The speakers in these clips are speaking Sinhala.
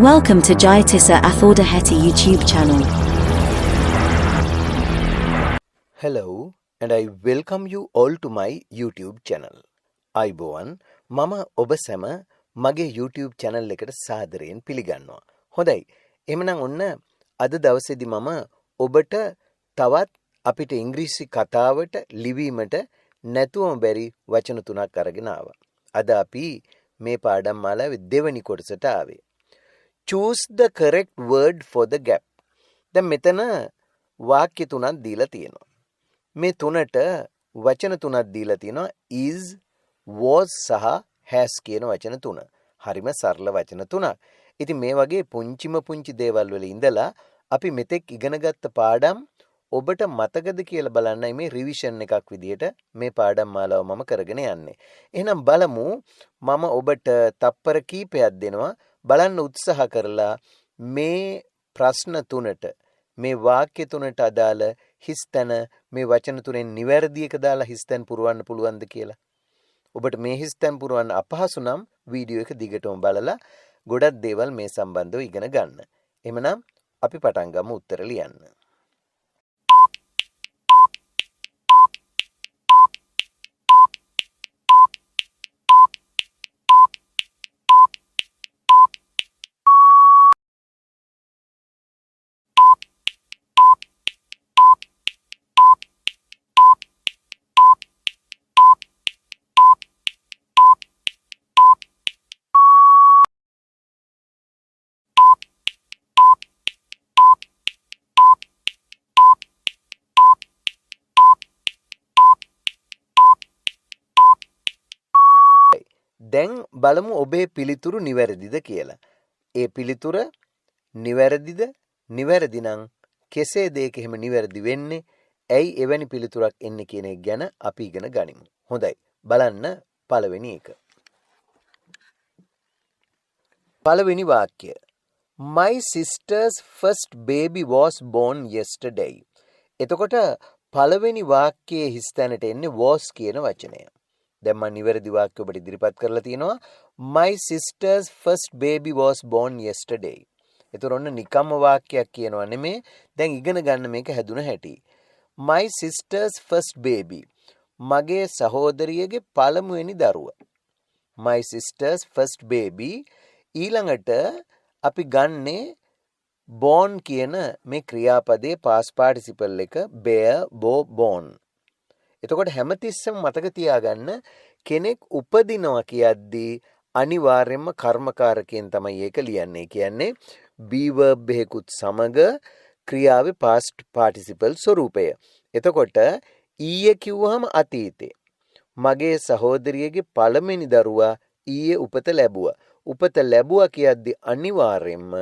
Welcome to Jayatissa Athaudahetti YouTube channel. Hello and I welcome you all to my YouTube channel. අයිබෝවන් මම ඔබ සැම මගේ YouTube channel එකට සාදරයෙන් පිළිගන්නවා. හොඳයි. එහෙනම් ඔන්න අද දවසේදී මම ඔබට තවත් අපිට ඉංග්‍රීසි කතාවට ලිවීමට නැතුවම බැරි වචන තුනක් අරගෙන ආවා. අද අපි මේ පාඩම් මාලාවේ දෙවෙනි කොටසට ආවේ. Choose the correct word for the gap. දැන් මෙතන වාක්‍ය තුනක් දීලා තියෙනවා. මේ තුනට වචන තුනක් දීලා තියෙනවා is, was සහ has කියන වචන තුන. හරිම සරල වචන තුනක්. ඉතින් මේ වගේ පුංචි දේවල් වල ඉඳලා අපි මෙතෙක් ඉගෙනගත්ත පාඩම් ඔබට මතකද කියලා බලන්නයි මේ රිවිෂන් එකක් විදියට මේ පාඩම් මාලාව මම කරගෙන යන්නේ. එහෙනම් බලමු මම ඔබට තප්පර කීපයක් දෙනවා. බලන්න උත්සාහ කරලා මේ ප්‍රශ්න තුනට මේ වාක්‍ය තුනට අදාළ හිස්තැන මේ වචන තුනෙන් නිවැරදි එක දාලා හිස්තැන් පුරවන්න පුළුවන්ද කියලා. ඔබට මේ හිස්තැන් පුරවන්න අපහසු නම් වීඩියෝ එක දිගටම බලලා ගොඩක් දේවල් මේ සම්බන්ධව ඉගෙන ගන්න. එහෙනම් අපි පටන් ගමු උත්තර ලියන්න. දැන් බලමු ඔබේ පිළිතුරු නිවැරදිද කියලා. ඒ පිළිතුර නිවැරදිද? නිවැරදි නම් කෙසේද ඒක එහෙම නිවැරදි වෙන්නේ? ඇයි එවැනි පිළිතුරක් එන්නේ කියන එක ගැන අපි ඉගෙන ගනිමු. හොඳයි. බලන්න පළවෙනි එක. පළවෙනි වාක්‍ය. My sister's first baby was born yesterday. එතකොට පළවෙනි වාක්‍යයේ හිස්තැනට එන්නේ was කියන වචනය. දැන් මම නිවැරදි වාක්‍ය ඔබට ඉදිරිපත් කරලා තියෙනවා. My sister's first baby was born yesterday. ඒතර ඔන්න නිකම්ම වාක්‍යයක් කියනවා නෙමේ. දැන් ඉගෙන ගන්න මේක හැදුන හැටි. My sister's first baby. මගේ සහෝදරියගේ පළමුවෙනි දරුවා. My sister's first baby. ඊළඟට අපි ගන්නේ born කියන මේ ක්‍රියාපදයේ past participle එක bear, born. එතකොට හැමතිස්සෙම මතක තියාගන්න කෙනෙක් උපදිනවා කියද්දී අනිවාර්යයෙන්ම කර්මකාරකයෙන් තමයි ඒක ලියන්නේ. කියන්නේ be verb එකකුත් සමග ක්‍රියාවේ past participle ස්වරූපය. එතකොට ඊයේ කිව්වහම අතීතේ. මගේ සහෝදරියගේ පළවෙනි දරුවා ඊයේ උපත ලැබුවා. උපත ලැබුවා කියද්දී අනිවාර්යයෙන්ම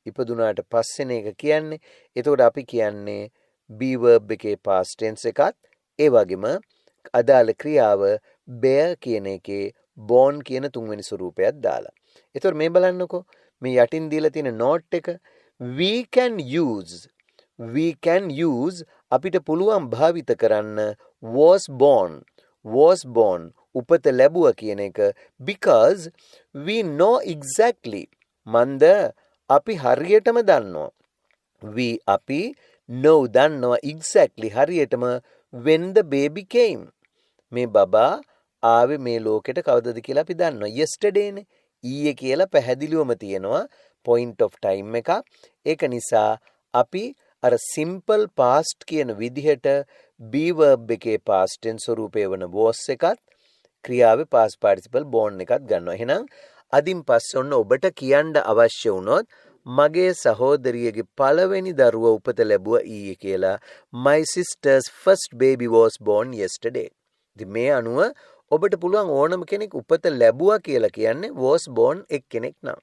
ඉපදුනාට පස්සේන එක කියන්නේ. එතකොට අපි කියන්නේ be verb එකේ past tense එකත් ඒ වගේම අදාළ ක්‍රියාව bear කියන එකේ born කියන තුන්වෙනි ස්වරූපයක් දාලා. ඒතකොට මේ බලන්නකෝ මේ යටින් දීලා තියෙන note එක we can use අපිට පුළුවන් භාවිත කරන්න was born උපත ලැබුවා කියන එක because we know exactly මන්ද අපි හරියටම දන්නවා. අපි know දන්නවා exactly හරියටම when the baby came. මේ බබා ආවේ මේ ලෝකෙට කවදද කියලා අපි දන්නවා. yesterday නේ. ඊයේ කියලා පැහැදිලිවම තියෙනවා point of time එක. ඒක නිසා අපි අර simple past කියන විදිහට be verb එකේ past tense ස්වරූපය වන was එකත් ක්‍රියාවේ past participle born එකත් ගන්නවා. එහෙනම් අදින් පස්සේ ඔන්න ඔබට කියන්න අවශ්‍ය වුණොත් මගේ සහෝදරියගේ පළවෙනි දරුවා උපත ලැබුවා ඊයේ කියලා. My sister's first baby was born yesterday. ඉතින් මේ අනුව ඔබට පුළුවන් ඕනම කෙනෙක් උපත ලැබුවා කියලා කියන්නේ was born එක්කෙනෙක් නම්.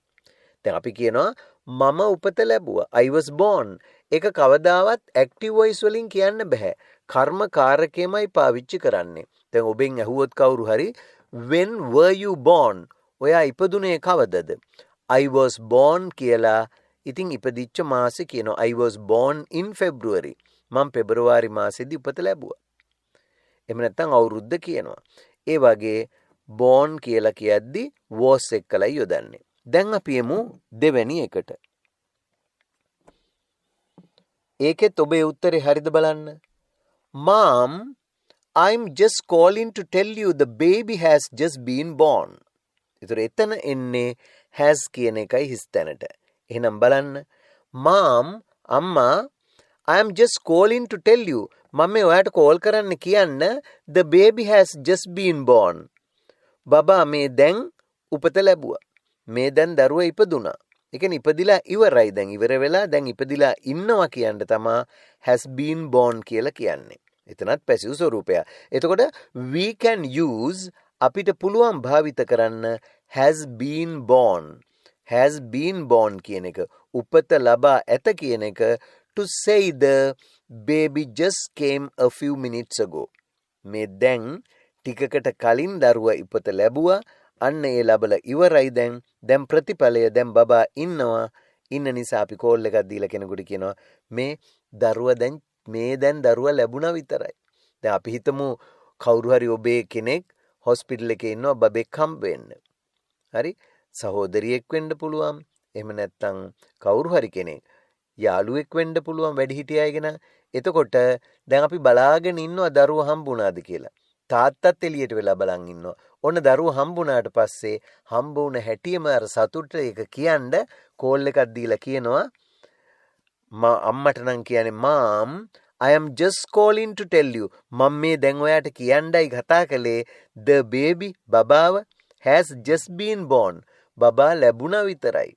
දැන් අපි කියනවා මම උපත ලැබුවා. I was born. ඒක කවදාවත් active voice වලින් කියන්න බෑ. කර්ම කාරකයමයි පාවිච්චි කරන්නේ. දැන් ඔබෙන් අහුවොත් කවුරු හරි when were you born? ඔයා ඉපදුනේ කවදද? I was born කියලා ඉතින් ඉපදිච්ච මාසෙ කියනවා. I was born in February. මම පෙබරවාරි මාසෙදී උපත ලැබුවා. එහෙම නැත්නම් අවුරුද්ද කියනවා. ඒ වගේ born කියලා කියද්දි was එක්කලා යොදන්නේ. දැන් අපි යමු දෙවැනි එකට. ඒකෙත් ඔබේ උත්තරේ හරිද බලන්න. Mom, I'm just calling to tell you the baby has just been born. ඒතර එතන එන්නේ has කියන එකයි හිස් තැනට. එහෙනම් බලන්න. Mom, අම්මා, I'm just calling to tell you. මම මේ ඔයාට කෝල් කරන්න කියන්න the baby has just been born. බබා මේ දැන් උපත ලැබුවා. මේ දැන් දරුවා ඉපදුනා. ඒ කියන්නේ ඉපදිලා ඉවරයි දැන් ඉවර වෙලා දැන් ඉපදිලා ඉන්නවා කියන්න තමයි has been born කියලා කියන්නේ. එතනත් පැසිව් ස්වරූපය. එතකොට we can use අපිට පුළුවන් භාවිත කරන්න has been born. has been born කියන එක උපත ලබා ඇත කියන එක to say the baby just came a few minutes ago. මේ දැන් ටිකකට කලින් දරුවා ඉපත ලැබුවා. අන්න ඒ ලබලා ඉවරයි දැන් ප්‍රතිඵලය දැන් බබා ඉන්නවා. ඉන්න නිසා අපි කෝල් එකක් දීලා කෙනෙකුට කියනවා මේ දරුවා දැන් දරුවා ලැබුණා විතරයි. දැන් අපි හිතමු කවුරු හරි ඔබේ කෙනෙක් හොස්පිටල් එකේ ඉන්නවා බබෙක් හම්බ වෙන්න. හරි? සහෝදරියෙක් වෙන්න පුළුවන්. එහෙම නැත්නම් කවුරු හරි කෙනෙක් යාළුවෙක් වෙන්න පුළුවන් වැඩිහිටියයගෙන. එතකොට දැන් අපි බලාගෙන ඉන්නවා දරුවා හම්බුණාද කියලා. තාත්තත් එළියට වෙලා බලන් ඉන්නවා. ඔන්න දරුවා හම්බුණාට පස්සේ හම්බ වුණ හැටිම අර සතුට ඒක කියන්න කෝල් එකක් දීලා කියනවා අම්මට නම් කියන්නේ mom, I am just calling to tell you. මම මේ දැන් ඔයාට කියන්නයි කතා කළේ the baby බබාව has just been born. බබා ලැබුණා විතරයි.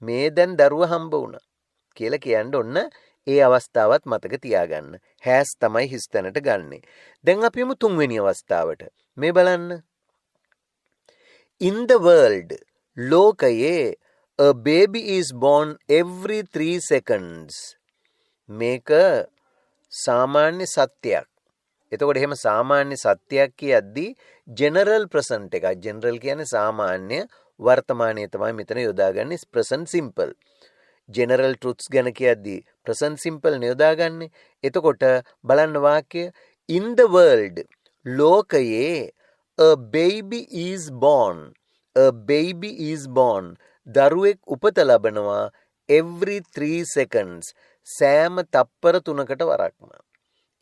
මේ දැන් දරුවා හම්බ වුණා කියලා කියන්න ඔන්න ඒ අවස්ථාවත් මතක තියාගන්න. has තමයි හිස් තැනට ගන්නෙ. දැන් අපි යමු තුන්වෙනි අවස්ථාවට. මේ බලන්න. In the world, ලෝකයේ a baby is born every 3 seconds. මේක සාමාන්‍ය සත්‍යයක්. එතකොට එහෙම සාමාන්‍ය සත්‍යයක් කියද්දී general present එකක්. general කියන්නේ සාමාන්‍ය වර්තමානයේ තමයි මෙතන යොදාගන්නේ present simple. general truths ගැන කියද්දී present simple නේ යොදාගන්නේ. එතකොට බලන්න වාක්‍ය in the world ලෝකයේ a baby is born. a baby is born. දරුවෙක් උපත ලබනවා every 3 seconds. සෑම තප්පර 3කට වරක්ම.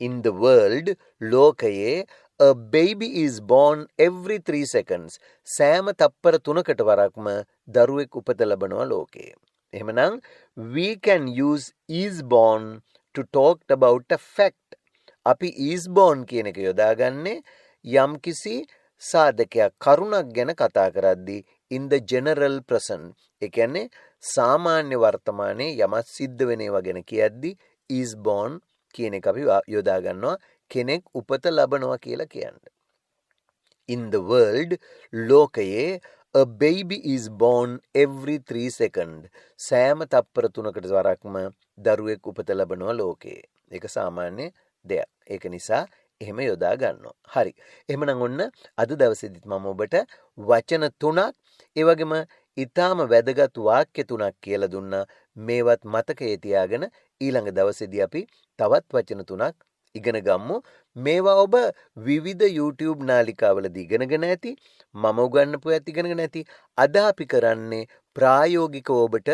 in the world ලෝකයේ a baby is born every 3 seconds. සෑම තප්පර 3කට වරක්ම දරුවෙක් උපත ලබනවා ලෝකයේ. එහෙමනම් we can use is born to talk about a fact. අපි is born කියන එක යොදාගන්නේ යම්කිසි සාධකයක් කරුණක් ගැන කතා කරද්දී in the general present. ඒ කියන්නේ සාමාන්‍ය වර්තමානයේ යමක් සිද්ධ වෙන ඒවා ගැන කියද්දී is born කියන එක අපි යොදා ගන්නවා කෙනෙක් උපත ලබනවා කියලා කියන්නේ. in the world ලෝකයේ a baby is born every 3 seconds. සෑම තප්පර 3කට වරක්ම දරුවෙක් උපත ලබනවා ලෝකයේ. ඒක සාමාන්‍ය දෙයක්. ඒක නිසා එහෙම යොදා ගන්නවා. හරි. එහෙමනම් ඔන්න අද දවසේදීත් මම ඔබට වචන 3ක් ඒ වගේම ඊටාම වැදගත් වාක්‍ය 3ක් කියලා දුන්නා. මේවත් මතකයේ තියාගෙන ඊළඟ දවසේදී අපි තවත් වචන 3ක් ඉගෙන ගමු. මේවා ඔබ විවිධ YouTube නාලිකාවලදී ඉගෙනගෙන ඇති. මම උගන්වපු ඇත් ඉගෙනගෙන ඇති. අද අපි කරන්නේ ප්‍රායෝගිකව ඔබට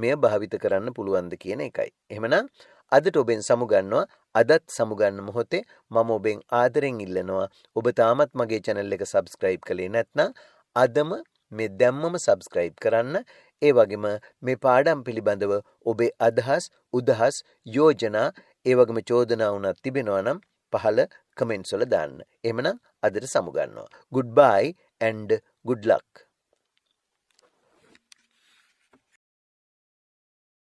මෙය භාවිත කරන්න පුළුවන්ද කියන එකයි. එහෙමනම් අදට ඔබෙන් සමුගන්නවා. අදත් සමුගන්න මොහොතේ මම ඔබෙන් ආදරෙන් ඉල්ලනවා ඔබ තාමත් මගේ channel එක subscribe කළේ නැත්නම් අදම මේ දැම්මම subscribe කරන්න. ඒ වගේම මේ පාඩම් පිළිබඳව ඔබේ අදහස්, උදහස්, යෝජනා, ඒ වගේම චෝදනා වුණත් තිබෙනවා නම් පහළ comments වල දාන්න. එහෙමනම් අදට සමුගන්නවා. Goodbye and good luck.